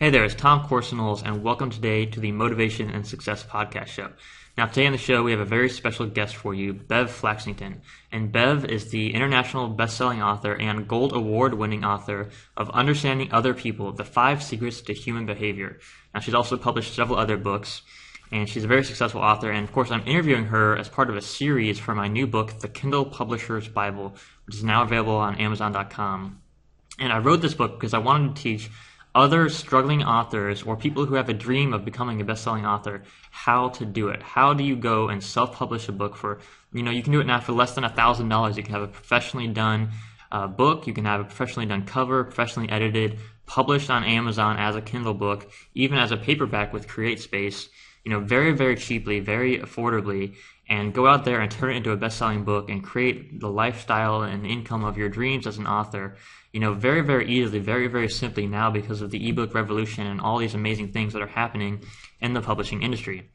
Hey there, it's Tom Corson-Knowles, and welcome today to the Motivation and Success Podcast Show. Now, today on the show, we have a very special guest for you, Bev Flaxington. And Bev is the international best-selling author and Gold Award-winning author of Understanding Other People, The 5 Secrets to Human Behavior. Now, she's also published several other books, and she's a very successful author. And, of course, I'm interviewing her as part of a series for my new book, The Kindle Publisher's Bible, which is now available on Amazon.com. And I wrote this book because I wanted to teach other struggling authors or people who have a dream of becoming a best-selling author how to do it. How do you go and self-publish a book for, you can do it now for less than $1,000. You can have a professionally done book. You can have a professionally done cover, professionally edited, published on Amazon as a Kindle book, even as a paperback with CreateSpace, very, very cheaply, very affordably, and go out there and turn it into a best-selling book and create the lifestyle and income of your dreams as an author, very, very easily, very, very simply now because of the ebook revolution and all these amazing things that are happening in the publishing industry.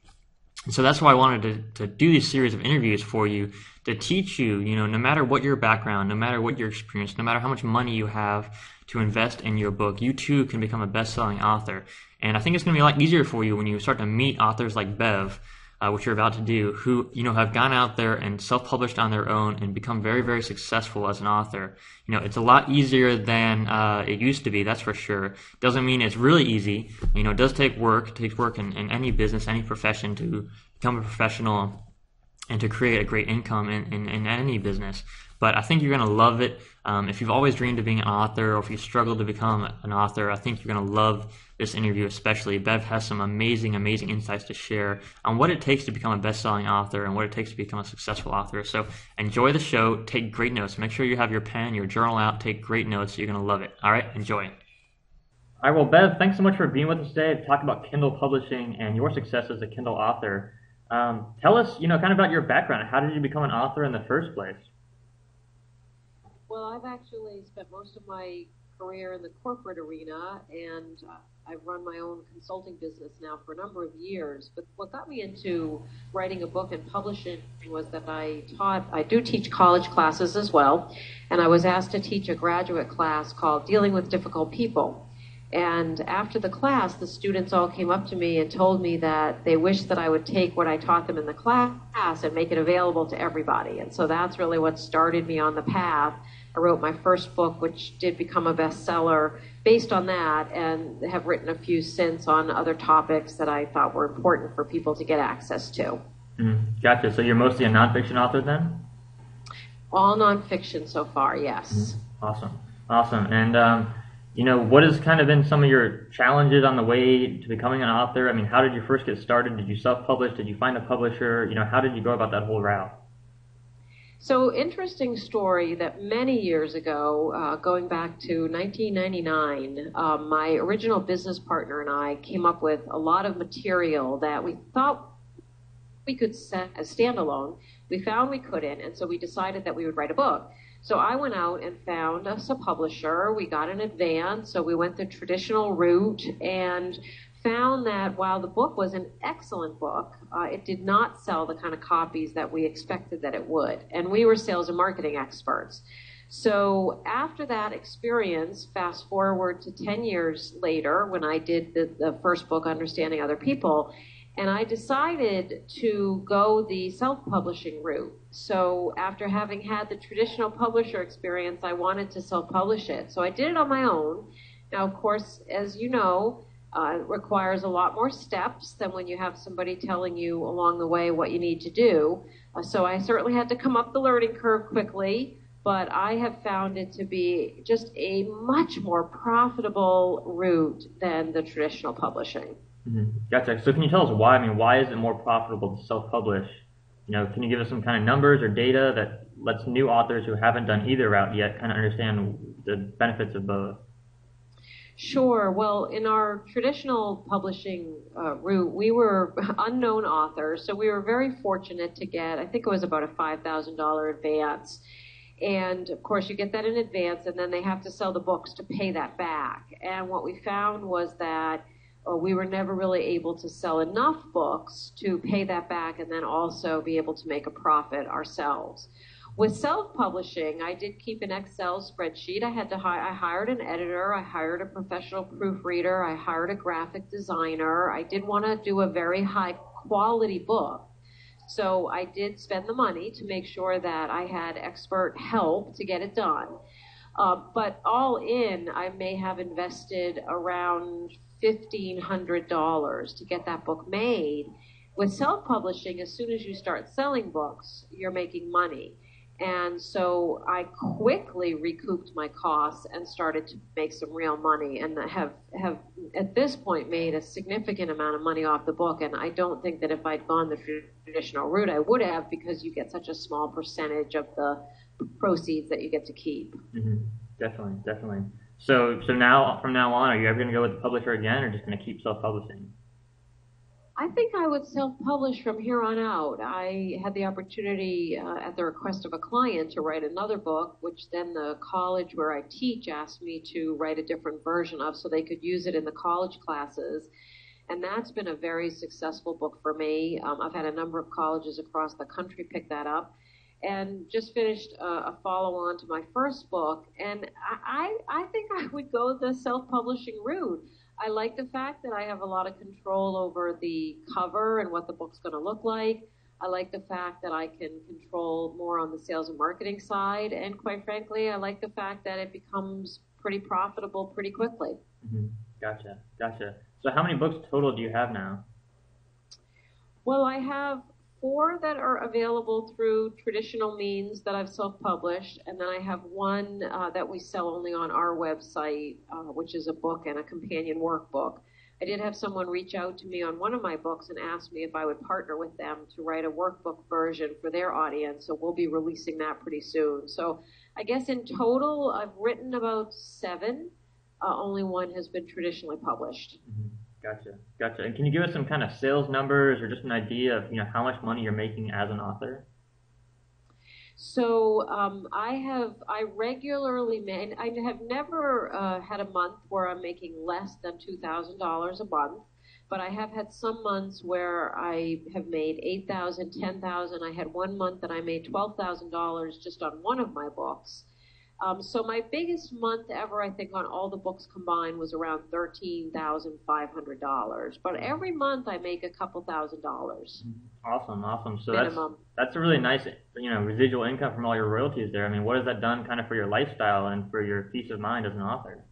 And so that's why I wanted to do this series of interviews for you to teach you, no matter what your background, no matter what your experience, no matter how much money you have to invest in your book, you too can become a best-selling author. And I think it's going to be a lot easier for you when you start to meet authors like Bev, which you're about to do, who, have gone out there and self-published on their own and become very, very successful as an author. It's a lot easier than it used to be, that's for sure. Doesn't mean it's really easy. It does take work. It takes work in any business, any profession to become a professional and to create a great income in any business. But I think you're going to love it. If you've always dreamed of being an author, or if you struggle to become an author, I think you're going to love this interview especially. Bev has some amazing, amazing insights to share on what it takes to become a best-selling author and what it takes to become a successful author. So enjoy the show. Take great notes. Make sure you have your pen, your journal out. Take great notes. You're going to love it. All right, enjoy. All right, well, Bev, thanks so much for being with us today to talk about Kindle publishing and your success as a Kindle author. Tell us, kind of about your background. How did you become an author in the first place? Well, I've actually spent most of my career in the corporate arena, and I've run my own consulting business now for a number of years. But what got me into writing a book and publishing was that I do teach college classes as well, and I was asked to teach a graduate class called Dealing with Difficult People. And after the class, the students all came up to me and told me that they wished that I would take what I taught them in the class and make it available to everybody. And so that's really what started me on the path. I wrote my first book, which did become a bestseller based on that, and have written a few since on other topics that I thought were important for people to get access to. Gotcha. So you're mostly a nonfiction author then? All nonfiction so far, yes. Awesome. And what has kind of been some of your challenges on the way to becoming an author? I mean, how did you first get started? Did you self-publish? Did you find a publisher? How did you go about that whole route? So, interesting story that many years ago, going back to 1999, my original business partner and I came up with a lot of material that we thought we could set as standalone. We found we couldn't, and so we decided that we would write a book. So I went out and found us a publisher. We got an advance, so we went the traditional route and found that while the book was an excellent book, it did not sell the kind of copies that we expected that it would. And we were sales and marketing experts. So after that experience, fast forward to 10 years later when I did the first book, Understanding Other People, and I decided to go the self-publishing route. So after having had the traditional publisher experience, I wanted to self-publish it. So I did it on my own. Now, of course, as you know, it requires a lot more steps than when you have somebody telling you along the way what you need to do. So I certainly had to come up the learning curve quickly, but I have found it to be just a much more profitable route than the traditional publishing. Gotcha. So can you tell us why? I mean, why is it more profitable to self-publish? Can you give us some kind of numbers or data that lets new authors who haven't done either route yet kind of understand the benefits of both? Sure. Well, in our traditional publishing route, we were unknown authors, so we were very fortunate to get, I think it was about a $5,000 advance. And, of course, you get that in advance, and then they have to sell the books to pay that back. And what we found was that we were never really able to sell enough books to pay that back and then also be able to make a profit ourselves. With self-publishing, I did keep an Excel spreadsheet. I hired an editor, I hired a professional proofreader, I hired a graphic designer. I did want to do a very high quality book. So I did spend the money to make sure that I had expert help to get it done. But all in, I may have invested around $1,500 to get that book made. With self-publishing, as soon as you start selling books, you're making money. And so I quickly recouped my costs and started to make some real money, and have at this point made a significant amount of money off the book. And I don't think that if I'd gone the traditional route, I would have, because you get such a small percentage of the proceeds that you get to keep. Mm-hmm. Definitely. So now, from now on, are you ever going to go with the publisher again, or just going to keep self-publishing? I think I would self-publish from here on out. I had the opportunity, at the request of a client, to write another book, which then the college where I teach asked me to write a different version of so they could use it in the college classes. And that's been a very successful book for me. I've had a number of colleges across the country pick that up. And just finished a follow-on to my first book. And I think I would go the self-publishing route. I like the fact that I have a lot of control over the cover and what the book's going to look like. I like the fact that I can control more on the sales and marketing side. And quite frankly, I like the fact that it becomes pretty profitable pretty quickly. Mm-hmm. Gotcha. So how many books total do you have now? Well, I have 4 that are available through traditional means that I've self-published, and then I have 1 that we sell only on our website, which is a book and a companion workbook. I did have someone reach out to me on one of my books and ask me if I would partner with them to write a workbook version for their audience, so we'll be releasing that pretty soon. So I guess in total, I've written about 7. Only 1 has been traditionally published. Mm-hmm. Gotcha. And can you give us some kind of sales numbers, or just an idea of how much money you're making as an author? So I regularly I have never had a month where I'm making less than $2,000 a month, but I have had some months where I have made $8,000, $10,000. I had one month that I made $12,000 just on one of my books. So my biggest month ever, I think, on all the books combined was around $13,500. But every month I make a couple $1,000. Awesome. So minimum. That's a really nice, residual income from all your royalties there. I mean, what has that done kind of for your lifestyle and for your peace of mind as an author?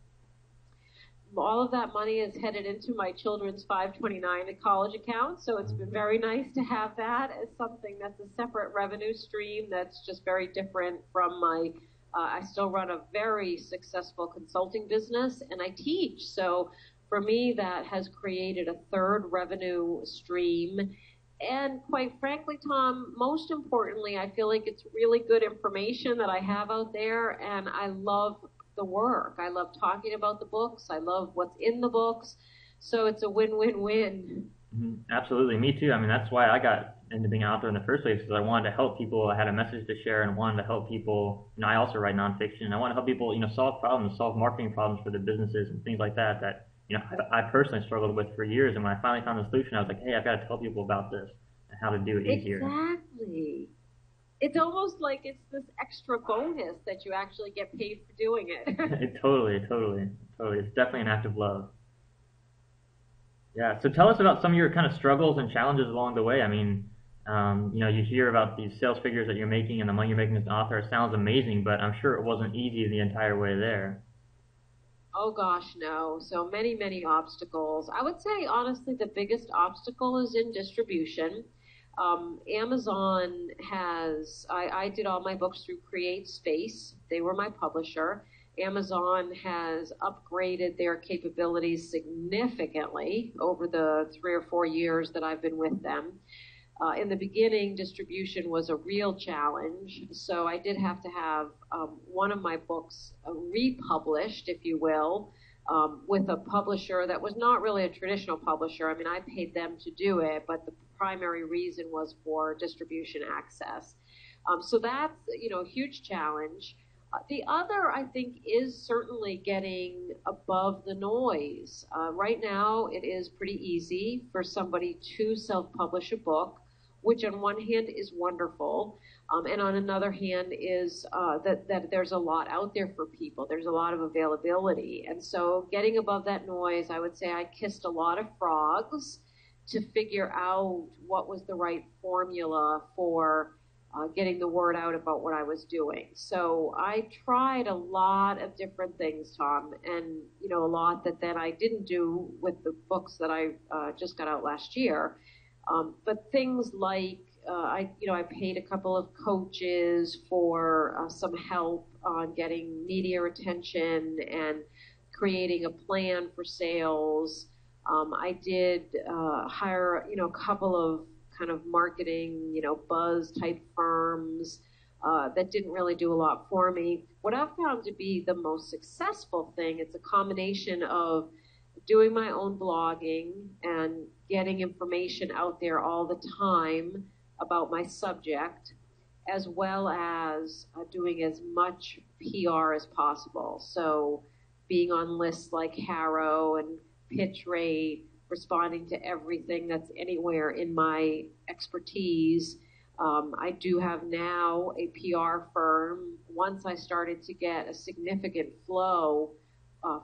All of that money is headed into my children's 529 college account, so it's been very nice to have that as something that's a separate revenue stream that's just very different from my I still run a very successful consulting business, and I teach. So for me, that has created a third revenue stream. And quite frankly, Tom, most importantly, I feel like it's really good information that I have out there, and I love the work. I love talking about the books. I love what's in the books. So it's a win-win-win. Mm-hmm. Absolutely. Me too. I mean, that's why I got into being an author in the first place, because I wanted to help people. I had a message to share and wanted to help people. I also write nonfiction. I want to help people, solve problems, solve marketing problems for their businesses and things like that I personally struggled with for years. And when I finally found the solution, I was like, hey, I've got to tell people about this and how to do it easier. Exactly. It's almost like it's this extra bonus that you actually get paid for doing it. Totally. It's definitely an act of love. Yeah. So tell us about some of your kind of struggles and challenges along the way. I mean, you hear about these sales figures that you're making and the money you're making as an author. It sounds amazing, but I'm sure it wasn't easy the entire way there. Oh gosh, no. So many obstacles. I would say, honestly, the biggest obstacle is in distribution. Amazon has, I did all my books through Create Space. They were my publisher. Amazon has upgraded their capabilities significantly over the 3 or 4 years that I've been with them. In the beginning, distribution was a real challenge, so I did have to have one of my books republished, if you will, with a publisher that was not really a traditional publisher. I mean, I paid them to do it, but the primary reason was for distribution access. So that's, a huge challenge. The other, I think, is certainly getting above the noise. Right now, it is pretty easy for somebody to self-publish a book which on one hand is wonderful, and on another hand is that there's a lot out there for people. There's a lot of availability. And so getting above that noise, I would say I kissed a lot of frogs to figure out what was the right formula for getting the word out about what I was doing. So I tried a lot of different things, Tom, and a lot that then I didn't do with the books that I just got out last year. But things like I paid a couple of coaches for some help on getting media attention and creating a plan for sales. I did hire a couple of kind of marketing, buzz type firms that didn't really do a lot for me. What I've found to be the most successful thing, it's a combination of doing my own blogging and getting information out there all the time about my subject, as well as doing as much PR as possible. So being on lists like Harrow and Pitch Rate, responding to everything that's anywhere in my expertise. I do have now a PR firm. Once I started to get a significant flow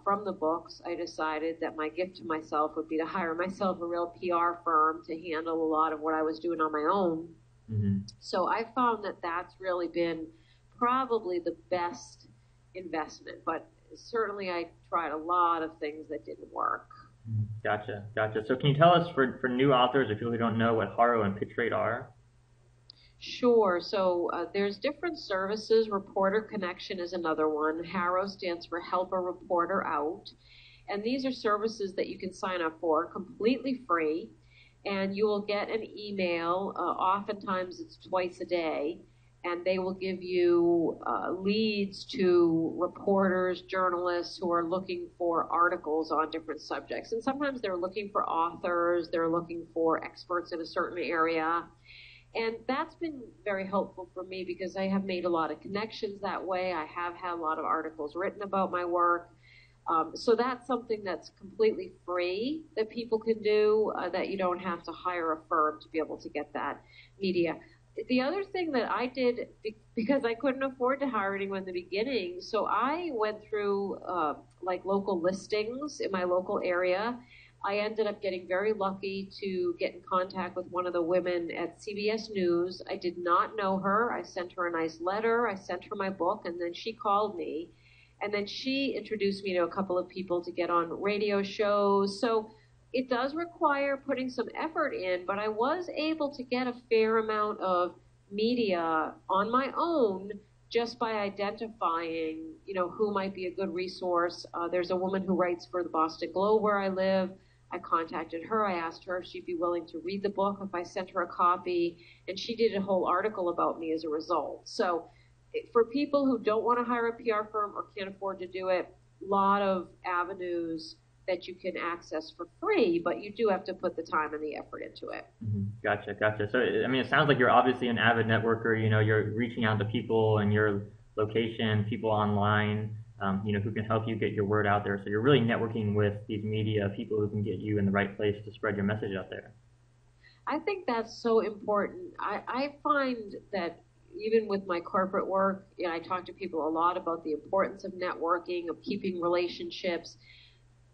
from the books, I decided that my gift to myself would be to hire myself a real PR firm to handle a lot of what I was doing on my own. Mm-hmm. So I found that that's really been probably the best investment, but certainly I tried a lot of things that didn't work. Gotcha. So can you tell us for new authors, if people who don't know, what Harrow and Pitch Rate are? Sure. So there's different services. Reporter Connection is another one. Harrow stands for Help a Reporter Out. And these are services that you can sign up for completely free. And you will get an email. Oftentimes it's twice a day. And they will give you leads to reporters, journalists who are looking for articles on different subjects. And sometimes they're looking for authors. They're looking for experts in a certain area. And that's been very helpful for me because I have made a lot of connections that way. I have had a lot of articles written about my work. So that's something that's completely free that people can do, that you don't have to hire a firm to be able to get that media. The other thing that I did, because I couldn't afford to hire anyone in the beginning, so I went through like local listings in my local area. I ended up getting very lucky to get in contact with one of the women at CBS News. I did not know her. I sent her a nice letter. I sent her my book, and then she called me. And then she introduced me to a couple of people to get on radio shows. So it does require putting some effort in, but I was able to get a fair amount of media on my own just by identifying, who might be a good resource. There's a woman who writes for the Boston Globe where I live. I contacted her. I asked her if she'd be willing to read the book if I sent her a copy, and she did a whole article about me as a result. So for people who don't want to hire a PR firm or can't afford to do it, a lot of avenues that you can access for free, but you do have to put the time and the effort into it. Mm-hmm. Gotcha. So, it sounds like you're obviously an avid networker. You're reaching out to people in your location, people online, who can help you get your word out there. So you're really networking with these media, people who can get you in the right place to spread your message out there. I think that's so important. I find that even with my corporate work, I talk to people a lot about the importance of networking, of keeping relationships.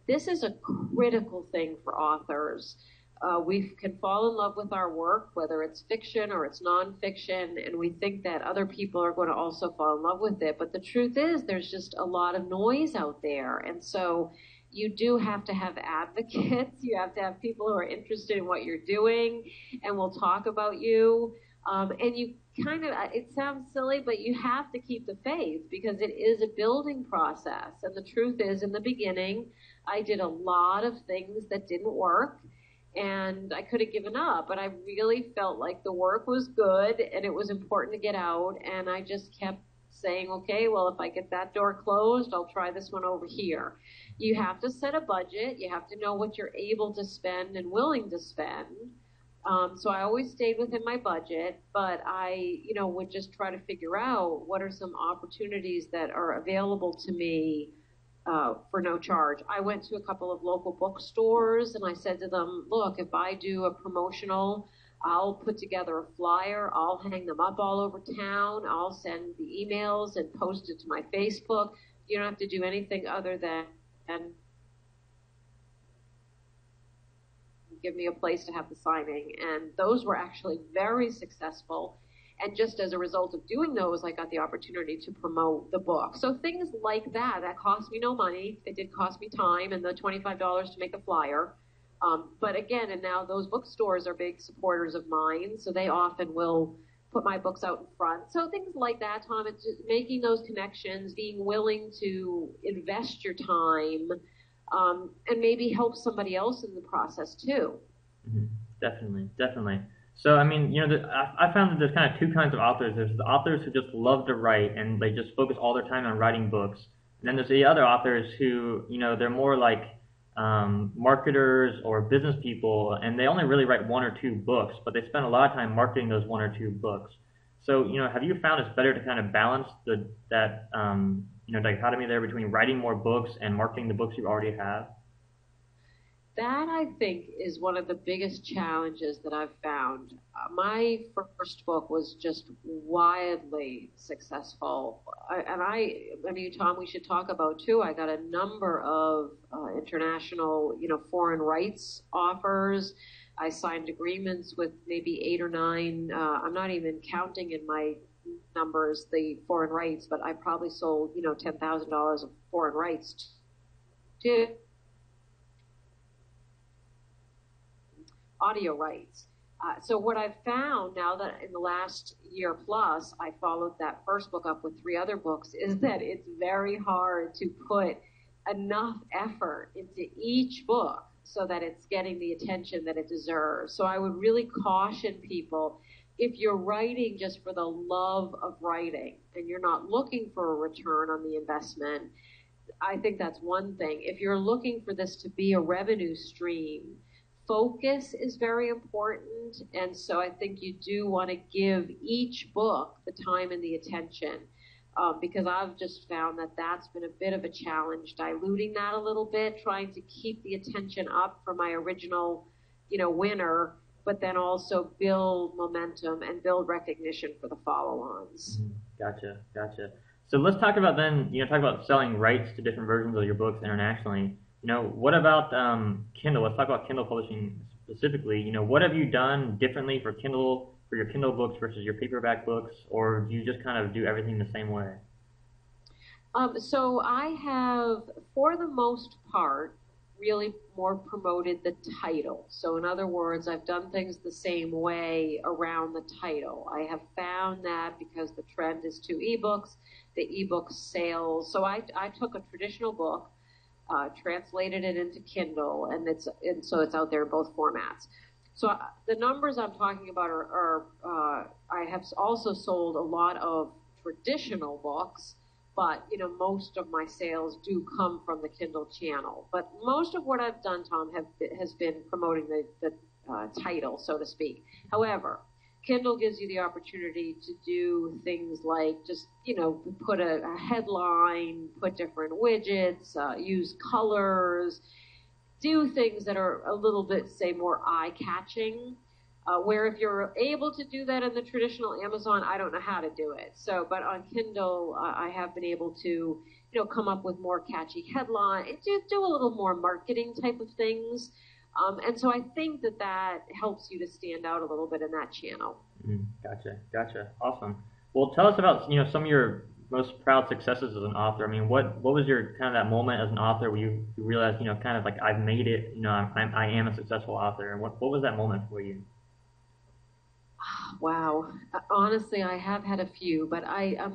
This is a critical thing for authors. We can fall in love with our work, whether it's fiction or it's nonfiction, and we think that other people are going to also fall in love with it. But the truth is there's just a lot of noise out there. And so you do have to have advocates. You have to have people who are interested in what you're doing and will talk about you. And you it sounds silly, but you have to keep the faith because it is a building process. And the truth is, in the beginning, I did a lot of things that didn't work. And I could have given up, but I really felt like the work was good and it was important to get out. And I just kept saying, okay, well, if I get that door closed, I'll try this one over here. You have to set a budget. You have to know what you're able to spend and willing to spend. So I always stayed within my budget, but I, would just try to figure out what are some opportunities that are available to me for no charge. I went to a couple of local bookstores and I said to them, look, if I do a promotional, I'll put together a flyer. I'll hang them up all over town. I'll send the emails and post it to my Facebook. You don't have to do anything other than give me a place to have the signing. And those were actually very successful. And just as a result of doing those, I got the opportunity to promote the book. So things like that cost me no money. It did cost me time and the $25 to make the flyer. But again, and now those bookstores are big supporters of mine, so they often will put my books out in front. So things like that, Tom, it's just making those connections, being willing to invest your time, and maybe help somebody else in the process too. Mm-hmm. Definitely, definitely. So, I mean, I found that there's kind of two kinds of authors. There's the authors who just love to write and they just focus all their time on writing books. And then there's the other authors who, they're more like marketers or business people, and they only really write one or two books, but they spend a lot of time marketing those one or two books. So, have you found it's better to kind of balance that dichotomy there between writing more books and marketing the books you already have? That, I think, is one of the biggest challenges that I've found. My first book was just wildly successful. I mean, Tom, we should talk about, too, I got a number of international, foreign rights offers. I signed agreements with maybe 8 or 9. I'm not even counting in my numbers the foreign rights, but I probably sold, $10,000 of foreign rights to audio rights. So what I've found now that in the last year plus, I followed that first book up with 3 other books, is that it's very hard to put enough effort into each book so that it's getting the attention that it deserves. So I would really caution people, if you're writing just for the love of writing and you're not looking for a return on the investment, I think that's one thing. If you're looking for this to be a revenue stream, focus is very important, and so I think you do want to give each book the time and the attention, because I've just found that that's been a bit of a challenge, diluting that a little bit, trying to keep the attention up for my original, winner, but then also build momentum and build recognition for the follow-ons. Gotcha. So let's talk about then, talk about selling rights to different versions of your books internationally. What about Kindle? Let's talk about Kindle Polishing specifically. What have you done differently for your Kindle books versus your paperback books, or do you just kind of do everything the same way? So I have, for the most part, really more promoted the title. So in other words, I've done things the same way around the title. I have found that because the trend is to ebooks, the ebook sales. So I took a traditional book, translated it into Kindle, and so it's out there in both formats. So the numbers I'm talking about are I have also sold a lot of traditional books, but most of my sales do come from the Kindle channel. But most of what I've done, Tom, has been promoting the title, so to speak. However, Kindle gives you the opportunity to do things like just, put a headline, put different widgets, use colors, do things that are a little bit, say, more eye-catching, where if you're able to do that in the traditional Amazon, I don't know how to do it. So, but on Kindle, I have been able to, come up with more catchy headlines, do a little more marketing type of things. And so I think that helps you to stand out a little bit in that channel. Gotcha. Awesome. Well, tell us about, some of your most proud successes as an author. I mean, what was your kind of that moment as an author where you realized, kind of like I've made it, I am a successful author. And what was that moment for you? Wow. Honestly, I have had a few, but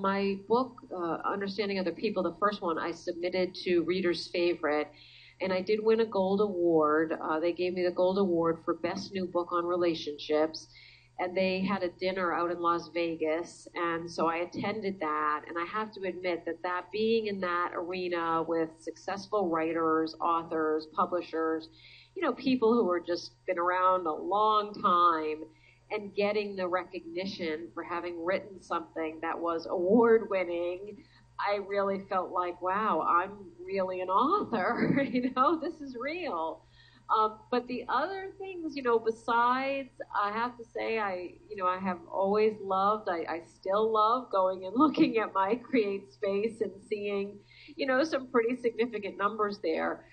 my book, Understanding Other People, the first one I submitted to Reader's Favorite, and I did win a Gold Award. They gave me the Gold Award for Best New Book on Relationships, and they had a dinner out in Las Vegas, and so I attended that, and I have to admit that being in that arena with successful writers, authors, publishers, people who have just been around a long time, and getting the recognition for having written something that was award-winning, I really felt like, wow, I'm really an author. This is real. But the other things, besides, I have to say, I have always loved, I still love going and looking at my Create Space and seeing, some pretty significant numbers there.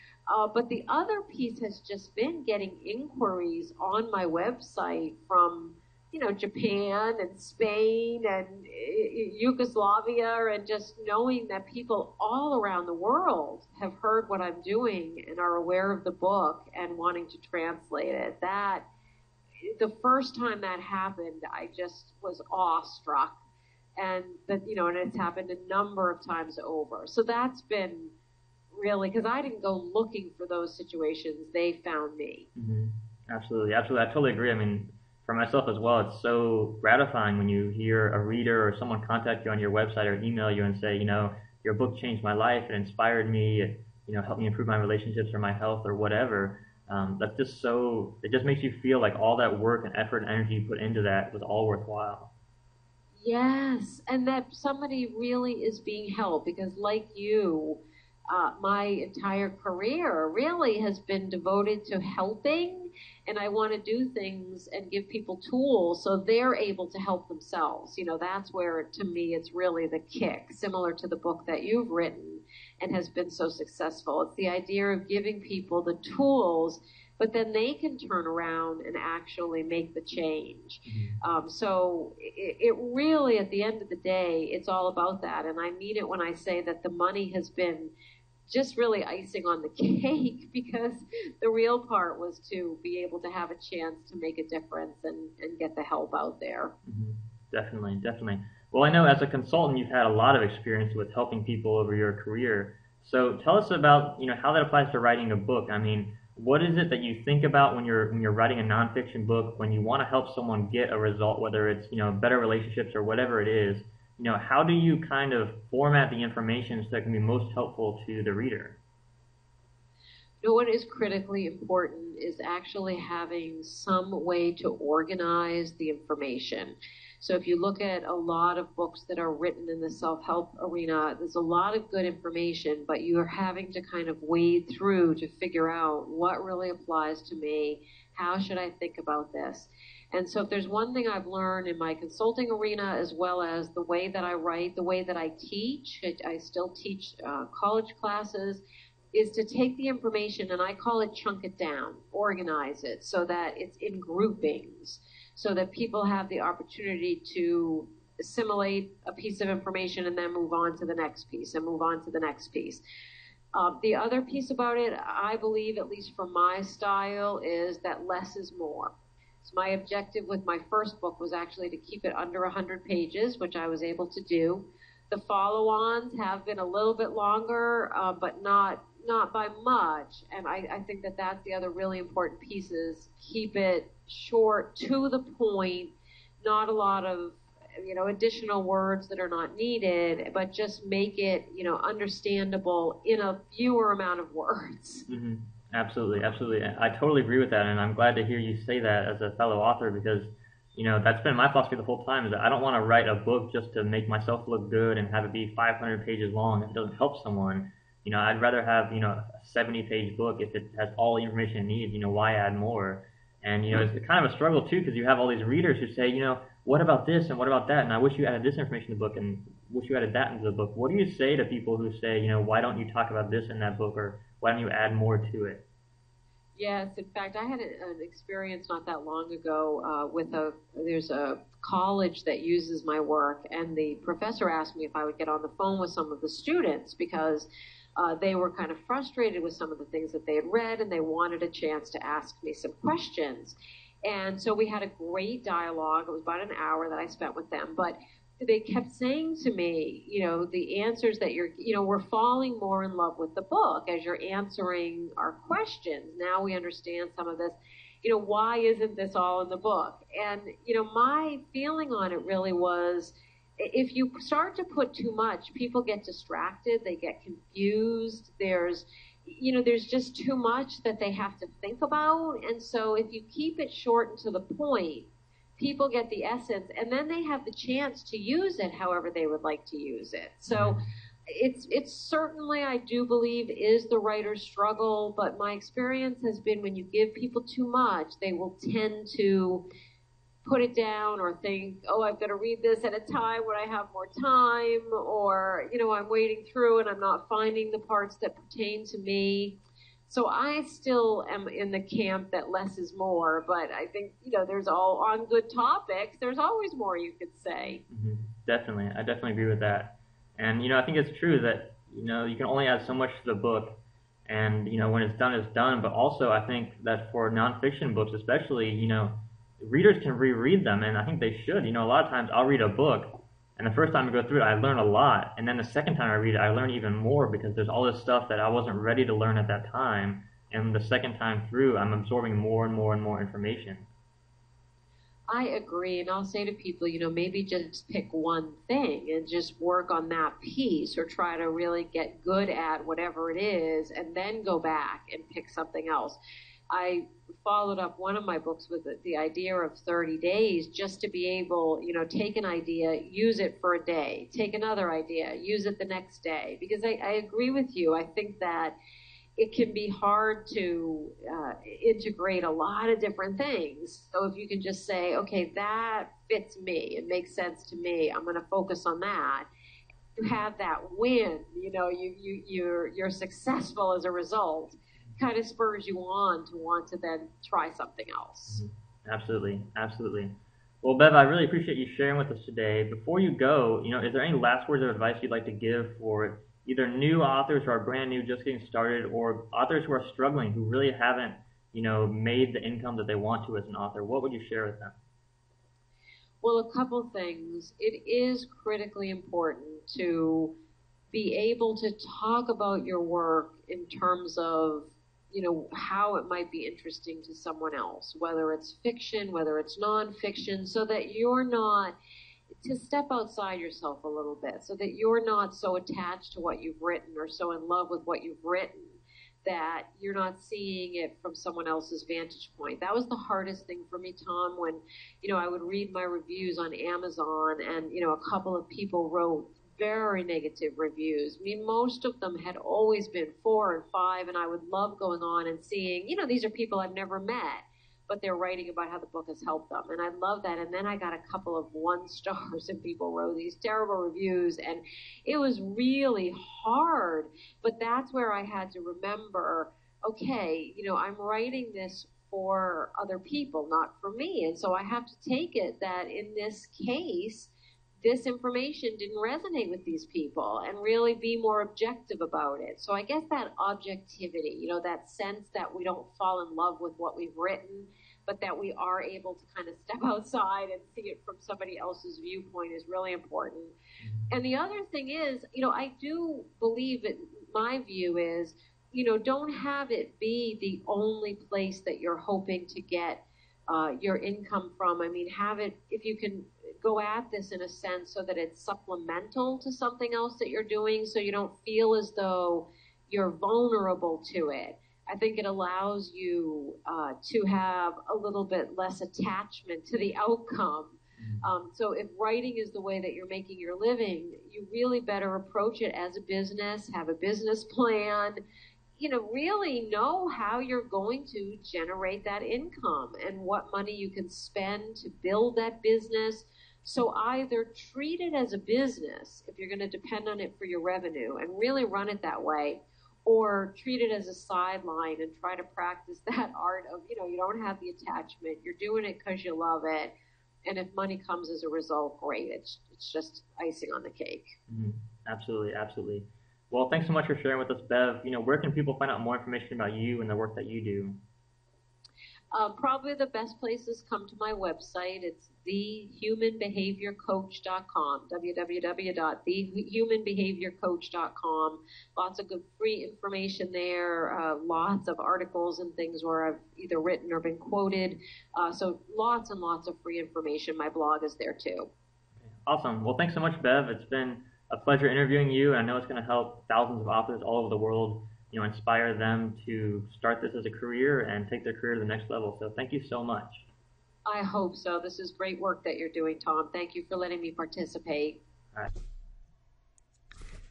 But the other piece has just been getting inquiries on my website from, Japan and Spain and Yugoslavia, and just knowing that people all around the world have heard what I'm doing and are aware of the book and wanting to translate it. That, the first time that happened, I just was awestruck. And that, and it's happened a number of times over. So that's been really, because I didn't go looking for those situations. They found me. Mm-hmm. Absolutely. Absolutely. I totally agree. I mean, for myself as well, it's so gratifying when you hear a reader or someone contact you on your website or email you and say, your book changed my life, it inspired me, it, helped me improve my relationships or my health or whatever. That's just so, it just makes you feel like all that work and effort and energy you put into that was all worthwhile. Yes, and that somebody really is being helped, because like you, my entire career really has been devoted to helping, and I want to do things and give people tools so they're able to help themselves. That's where, to me, it's really the kick, similar to the book that you've written and has been so successful. It's the idea of giving people the tools, but then they can turn around and actually make the change. So it really, at the end of the day, it's all about that. And I mean it when I say that the money has been just really icing on the cake, because the real part was to be able to have a chance to make a difference and get the help out there. Mm-hmm. Definitely, definitely. Well, I know as a consultant, you've had a lot of experience with helping people over your career. So tell us about, how that applies to writing a book. I mean, what is it that you think about when you're writing a nonfiction book, when you want to help someone get a result, whether it's, better relationships or whatever it is? How do you kind of format the information so that can be most helpful to the reader? What is critically important is actually having some way to organize the information. So if you look at a lot of books that are written in the self-help arena, there's a lot of good information, but you're having to kind of wade through to figure out what really applies to me. How should I think about this? And so if there's one thing I've learned in my consulting arena, as well as the way that I write, the way that I teach, I still teach college classes, is to take the information, and I call it chunk it down, organize it so that it's in groupings, so that people have the opportunity to assimilate a piece of information and then move on to the next piece and move on to the next piece. The other piece about it, I believe, at least from my style, is that less is more. So my objective with my first book was actually to keep it under 100 pages, which I was able to do. The follow-ons have been a little bit longer, but not by much. And I think that that's the other really important piece, is keep it short, to the point, not a lot of additional words that are not needed, but just make it understandable in a fewer amount of words. Mm-hmm. Absolutely, absolutely. I totally agree with that, and I'm glad to hear you say that as a fellow author, because that's been my philosophy the whole time, is that I don't want to write a book just to make myself look good and have it be 500 pages long if it doesn't help someone. I'd rather have a 70-page book if it has all the information it needs. Why add more? And it's kind of a struggle too, because you have all these readers who say, what about this and what about that, and I wish you added this information in the book and wish you added that into the book. What do you say to people who say, why don't you talk about this in that book, or why don't you add more to it? Yes, in fact, I had an experience not that long ago there's a college that uses my work, and the professor asked me if I would get on the phone with some of the students, because they were kind of frustrated with some of the things that they had read, and they wanted a chance to ask me some questions. And so we had a great dialogue. It was about an hour that I spent with them, but they kept saying to me, the answers that we're falling more in love with the book as you're answering our questions. Now we understand some of this. Why isn't this all in the book? And, my feeling on it really was, if you start to put too much, people get distracted, they get confused, there's just too much that they have to think about. And so if you keep it short and to the point, people get the essence, and then they have the chance to use it however they would like to use it. So It's certainly, I do believe, is the writer's struggle, but my experience has been when you give people too much, they will tend to put it down or think, oh, I've got to read this at a time when I have more time, or, I'm wading through and I'm not finding the parts that pertain to me. So I still am in the camp that less is more, but I think, there's all on good topics, there's always more you could say. Mm-hmm. Definitely. I definitely agree with that. And, I think it's true that, you can only add so much to the book, and, when it's done. But also I think that for nonfiction books especially, readers can reread them, and I think they should. A lot of times I'll read a book, and the first time I go through it, I learn a lot, and then the second time I read it, I learn even more because there's all this stuff that I wasn't ready to learn at that time, and the second time through, I'm absorbing more and more and more information. I agree, and I'll say to people, maybe just pick one thing and just work on that piece, or try to really get good at whatever it is, and then go back and pick something else. I followed up one of my books with the idea of 30 days, just to be able, take an idea, use it for a day, take another idea, use it the next day. Because I agree with you. I think that it can be hard to integrate a lot of different things. So if you can just say, okay, that fits me, it makes sense to me, I'm going to focus on that. You have that win, you're successful as a result. Kind of spurs you on to want to then try something else. Mm-hmm. Absolutely. Well, Bev, I really appreciate you sharing with us today. Before you go, is there any last words of advice you'd like to give for either new authors who are brand new, just getting started, or authors who are struggling, who really haven't, made the income that they want to as an author? What would you share with them? Well, a couple things. It is critically important to be able to talk about your work in terms of how it might be interesting to someone else, whether it's fiction, whether it's nonfiction, so that you're not, to step outside yourself a little bit, so that you're not so attached to what you've written or so in love with what you've written that you're not seeing it from someone else's vantage point. That was the hardest thing for me, Tom, when, I would read my reviews on Amazon and, a couple of people wrote very negative reviews. I mean, most of them had always been 4 and 5, and I would love going on and seeing, these are people I've never met, but they're writing about how the book has helped them. And I love that. And then I got a couple of 1 stars and people wrote these terrible reviews, and it was really hard. But that's where I had to remember, okay, I'm writing this for other people, not for me. And so I have to take it that in this case, this information didn't resonate with these people, and really be more objective about it. So I guess that objectivity, that sense that we don't fall in love with what we've written, but that we are able to kind of step outside and see it from somebody else's viewpoint is really important. And the other thing is, I do believe that my view is, don't have it be the only place that you're hoping to get your income from. I mean, have it, if you can go at this in a sense so that it's supplemental to something else that you're doing, so you don't feel as though you're vulnerable to it. I think it allows you to have a little bit less attachment to the outcome. So if writing is the way that you're making your living, you really better approach it as a business, have a business plan, really know how you're going to generate that income and what money you can spend to build that business. So either treat it as a business if you're going to depend on it for your revenue and really run it that way, or treat it as a sideline and try to practice that art of, you don't have the attachment. You're doing it because you love it. And if money comes as a result, great. It's just icing on the cake. Mm-hmm. Absolutely. Well, thanks so much for sharing with us, Bev. Where can people find out more information about you and the work that you do? Probably the best places come to my website. It's thehumanbehaviorcoach.com, www.thehumanbehaviorcoach.com. Lots of good free information there, lots of articles and things where I've either written or been quoted. So lots and lots of free information. My blog is there too. Awesome. Well, thanks so much, Bev. It's been a pleasure interviewing you. I know it's going to help thousands of authors all over the world, inspire them to start this as a career and take their career to the next level. So thank you so much. I hope so. This is great work that you're doing, Tom. Thank you for letting me participate. All right.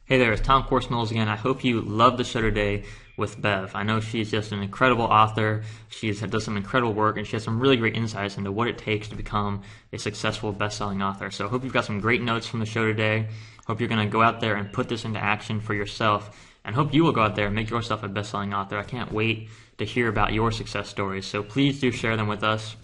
Hey there, it's Tom Corson-Knowles again. I hope you love the show today with Bev. I know she's just an incredible author. She's does some incredible work, and she has some really great insights into what it takes to become a successful best-selling author. So I hope you've got some great notes from the show today. Hope you're going to go out there and put this into action for yourself, and hope you will go out there and make yourself a best-selling author. I can't wait to hear about your success stories. So please do share them with us.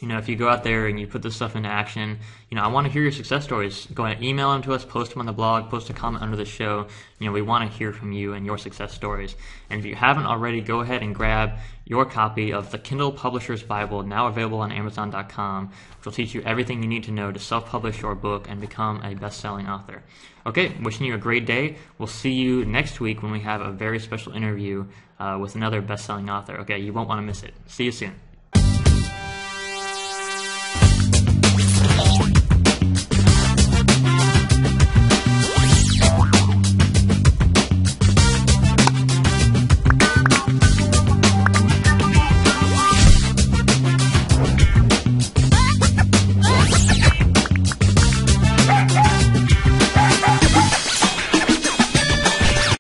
You know, if you go out there and you put this stuff into action, you know, I want to hear your success stories. Go ahead and email them to us, post them on the blog, post a comment under the show. You know, we want to hear from you and your success stories. And if you haven't already, go ahead and grab your copy of the Kindle Publisher's Bible, now available on Amazon.com, which will teach you everything you need to know to self-publish your book and become a best-selling author. Okay, wishing you a great day. We'll see you next week when we have a very special interview with another best-selling author. Okay, you won't want to miss it. See you soon.